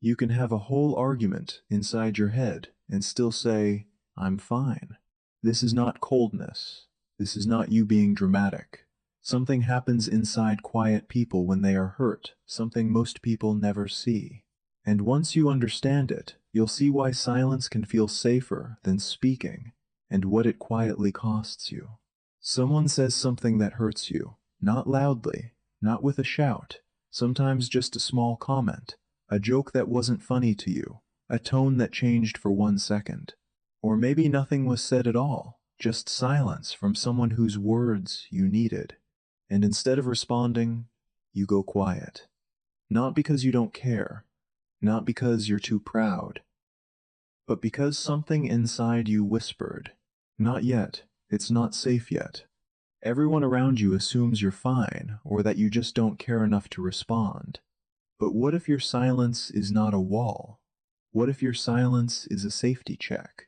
You can have a whole argument inside your head and still say, I'm fine. This is not coldness. This is not you being dramatic. Something happens inside quiet people when they are hurt, something most people never see. And once you understand it, you'll see why silence can feel safer than speaking, and what it quietly costs you. Someone says something that hurts you, not loudly, not with a shout, sometimes just a small comment, a joke that wasn't funny to you, a tone that changed for 1 second. Or maybe nothing was said at all, just silence from someone whose words you needed. And instead of responding, you go quiet. Not because you don't care, not because you're too proud, but because something inside you whispered, not yet, it's not safe yet. Everyone around you assumes you're fine, or that you just don't care enough to respond. But what if your silence is not a wall? What if your silence is a safety check?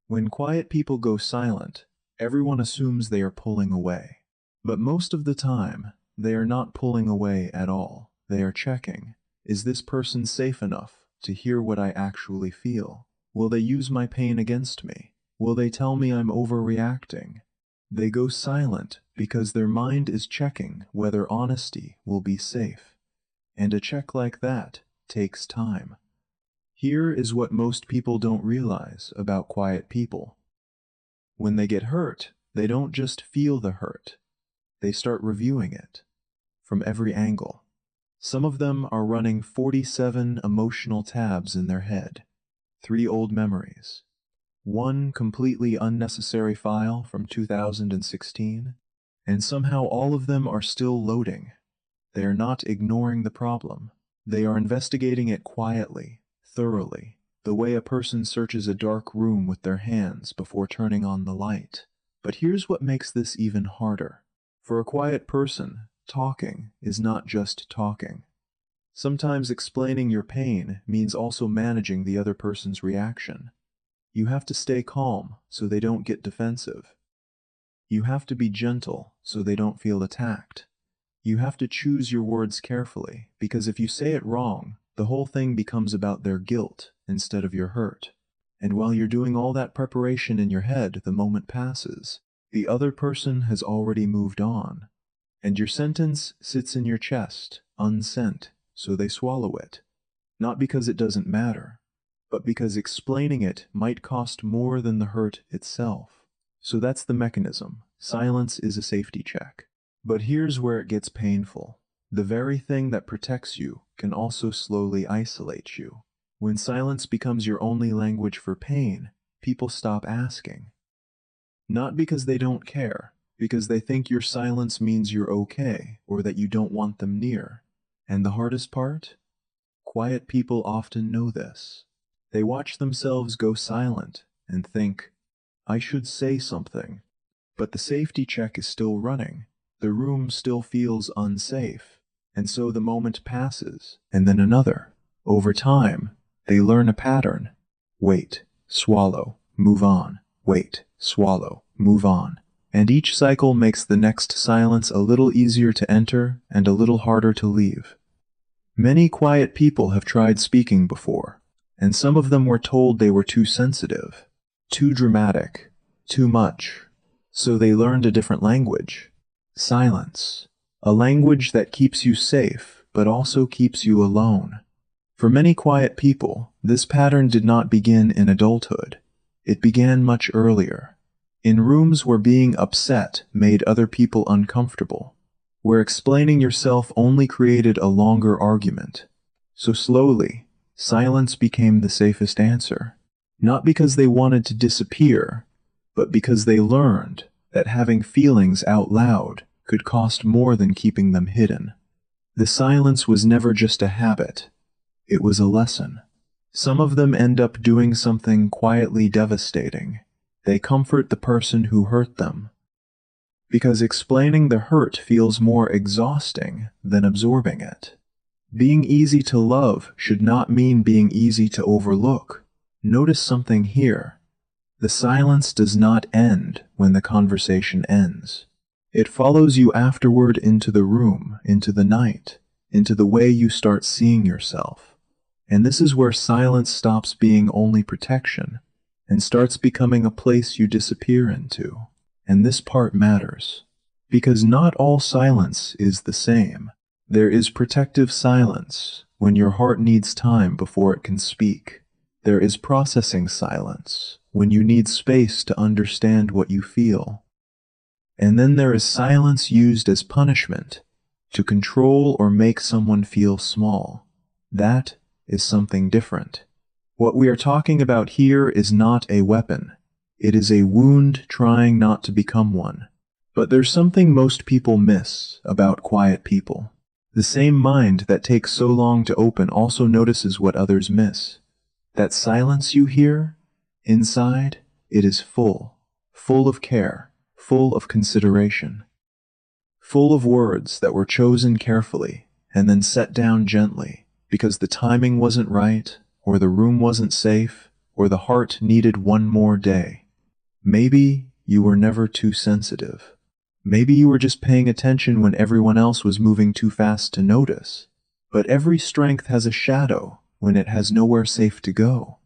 When quiet people go silent, everyone assumes they are pulling away. But most of the time, they are not pulling away at all. They are checking. Is this person safe enough to hear what I actually feel? Will they use my pain against me? Will they tell me I'm overreacting? They go silent because their mind is checking whether honesty will be safe. And a check like that takes time. Here is what most people don't realize about quiet people. When they get hurt, they don't just feel the hurt. They start reviewing it from every angle. Some of them are running 47 emotional tabs in their head, 3 old memories, 1 completely unnecessary file from 2016, and somehow all of them are still loading. They are not ignoring the problem. They are investigating it quietly, thoroughly, the way a person searches a dark room with their hands before turning on the light. But here's what makes this even harder. For a quiet person, talking is not just talking. Sometimes explaining your pain means also managing the other person's reaction. You have to stay calm so they don't get defensive. You have to be gentle so they don't feel attacked. You have to choose your words carefully, because if you say it wrong, the whole thing becomes about their guilt instead of your hurt. And while you're doing all that preparation in your head, the moment passes. The other person has already moved on. And your sentence sits in your chest, unsent, so they swallow it. Not because it doesn't matter, but because explaining it might cost more than the hurt itself. So that's the mechanism. Silence is a safety check. But here's where it gets painful. The very thing that protects you can also slowly isolate you. When silence becomes your only language for pain, people stop asking. Not because they don't care, because they think your silence means you're okay, or that you don't want them near. And the hardest part? Quiet people often know this. They watch themselves go silent and think, I should say something. But the safety check is still running. The room still feels unsafe. And so the moment passes, and then another. Over time, they learn a pattern. Wait, swallow, move on. Wait, swallow, move on. And each cycle makes the next silence a little easier to enter and a little harder to leave. Many quiet people have tried speaking before, and some of them were told they were too sensitive, too dramatic, too much. So they learned a different language. Silence. A language that keeps you safe, but also keeps you alone. For many quiet people, this pattern did not begin in adulthood. It began much earlier. In rooms where being upset made other people uncomfortable, where explaining yourself only created a longer argument. So slowly, silence became the safest answer. Not because they wanted to disappear, but because they learned that having feelings out loud could cost more than keeping them hidden. The silence was never just a habit. It was a lesson. Some of them end up doing something quietly devastating. They comfort the person who hurt them. Because explaining the hurt feels more exhausting than absorbing it. Being easy to love should not mean being easy to overlook. Notice something here. The silence does not end when the conversation ends. It follows you afterward into the room, into the night, into the way you start seeing yourself. And this is where silence stops being only protection and starts becoming a place you disappear into. And this part matters, because not all silence is the same. There is protective silence when your heart needs time before it can speak. There is processing silence when you need space to understand what you feel. And then there is silence used as punishment, to control or make someone feel small. That is something different. What we are talking about here is not a weapon. It is a wound trying not to become one. But there's something most people miss about quiet people. The same mind that takes so long to open also notices what others miss. That silence you hear, inside, it is full of care, full of consideration, full of words that were chosen carefully and then set down gently because the timing wasn't right, or the room wasn't safe, or the heart needed one more day. Maybe you were never too sensitive. Maybe you were just paying attention when everyone else was moving too fast to notice. But every strength has a shadow when it has nowhere safe to go.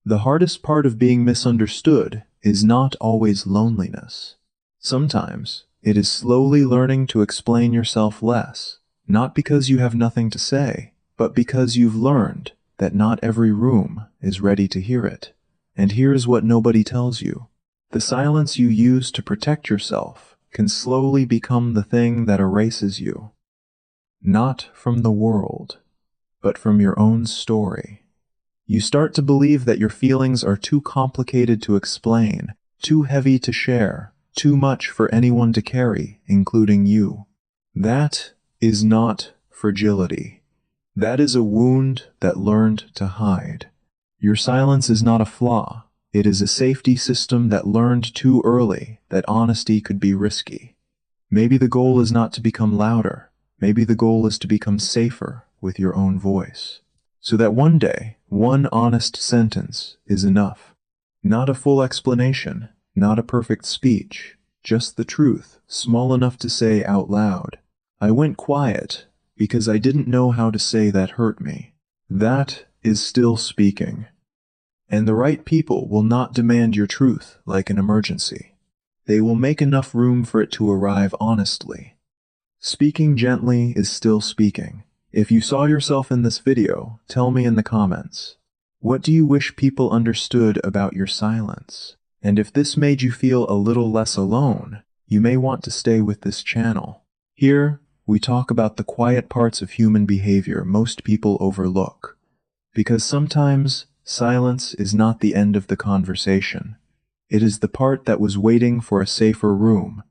The hardest part of being misunderstood is not always loneliness. Sometimes it is slowly learning to explain yourself less, not because you have nothing to say, but because you've learned that not every room is ready to hear it. And here's what nobody tells you. The silence you use to protect yourself can slowly become the thing that erases you. Not from the world, but from your own story. You start to believe that your feelings are too complicated to explain, too heavy to share, too much for anyone to carry, including you. That is not fragility. That is a wound that learned to hide. Your silence is not a flaw. It is a safety system that learned too early that honesty could be risky. Maybe the goal is not to become louder. Maybe the goal is to become safer with your own voice. So that one day, one honest sentence is enough. Not a full explanation, not a perfect speech, just the truth, small enough to say out loud. I went quiet because I didn't know how to say that hurt me. That is still speaking. And the right people will not demand your truth like an emergency. They will make enough room for it to arrive honestly. Speaking gently is still speaking. If you saw yourself in this video, tell me in the comments. What do you wish people understood about your silence? And if this made you feel a little less alone, you may want to stay with this channel. Here, we talk about the quiet parts of human behavior most people overlook. Because sometimes, silence is not the end of the conversation. It is the part that was waiting for a safer room